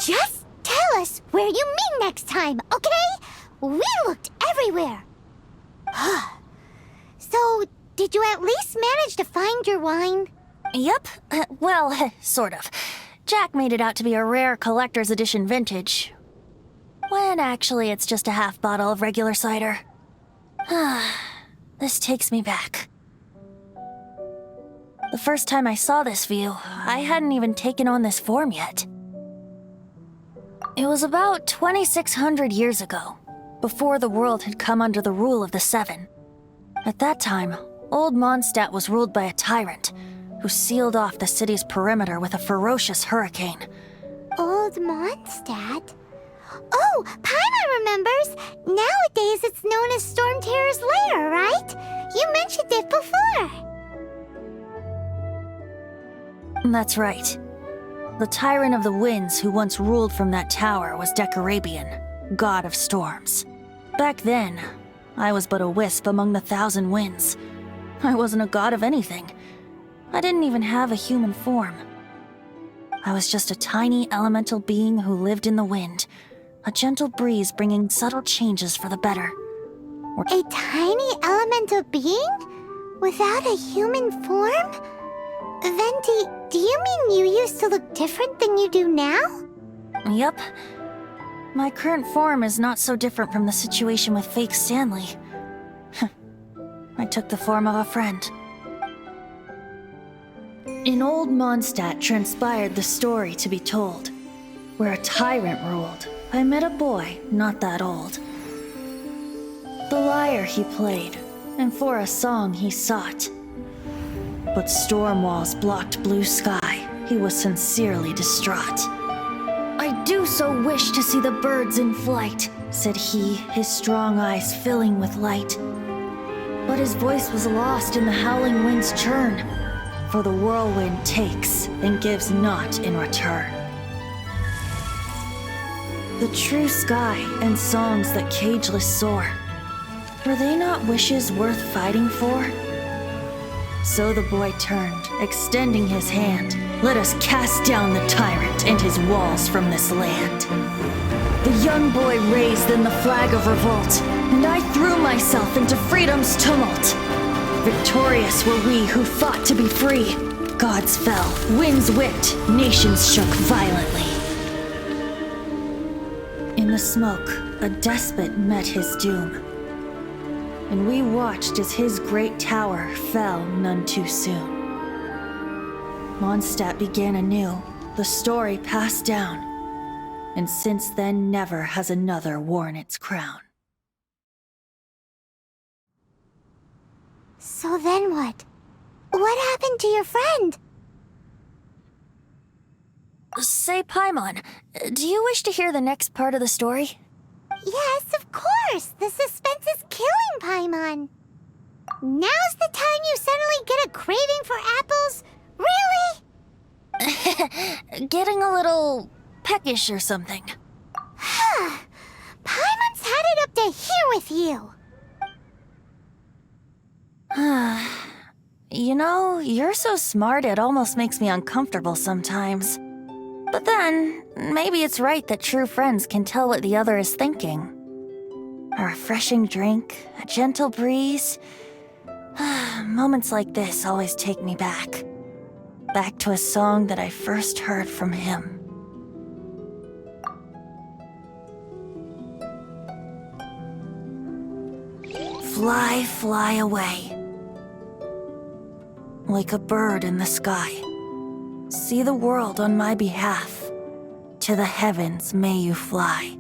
Just tell us where you meet next time, okay? We looked everywhere. So, did you at least manage to find your wine? Yep. Well, sort of. Jack made it out to be a rare collector's edition vintage, when actually it's just a half bottle of regular cider. This takes me back. The first time I saw this view, I hadn't even taken on this form yet. It was about 2,600 years ago, before the world had come under the rule of the Seven. At that time, Old Mondstadt was ruled by a tyrant who sealed off the city's perimeter with a ferocious hurricane. Old Mondstadt? Oh, Paimon remembers! Nowadays it's known as Storm Terror's lair, right? You mentioned it before. That's right. The Tyrant of the Winds who once ruled from that tower was Decarabian, god of storms. Back then, I was but a wisp among the 1,000 winds. I wasn't a god of anything. I didn't even have a human form. I was just a tiny elemental being who lived in the wind, a gentle breeze bringing subtle changes for the better. A tiny elemental being? Without a human form? Venti, do you mean you used to look different than you do now? Yup. My current form is not so different from the situation with fake Stanley. I took the form of a friend. In Old Mondstadt transpired the story to be told. Where a tyrant ruled, I met a boy not that old. The lyre he played, and for a song he sought. But storm walls blocked blue sky, he was sincerely distraught. "I do so wish to see the birds in flight," said he, his strong eyes filling with light. But his voice was lost in the howling wind's churn, for the whirlwind takes and gives not in return. The true sky and songs that cageless soar, were they not wishes worth fighting for? So the boy turned, extending his hand. "Let us cast down the tyrant and his walls from this land." The young boy raised then the flag of revolt, and I threw myself into freedom's tumult. Victorious were we who fought to be free. Gods fell, winds whipped, nations shook violently. In the smoke, a despot met his doom, and we watched as his great tower fell none too soon. Mondstadt began anew, the story passed down, and since then never has another worn its crown. So then what? What happened to your friend? Say, Paimon, do you wish to hear the next part of the story? Yes, of course! The suspense is killing, Paimon! Now's the time you suddenly get a craving for apples? Really? Getting a little peckish or something. Paimon's had it up to here with you! You know, you're so smart it almost makes me uncomfortable sometimes. But then, maybe it's right that true friends can tell what the other is thinking. A refreshing drink, a gentle breeze. Moments like this always take me back. Back to a song that I first heard from him. Fly, fly away. Like a bird in the sky. See the world on my behalf. To the heavens may you fly.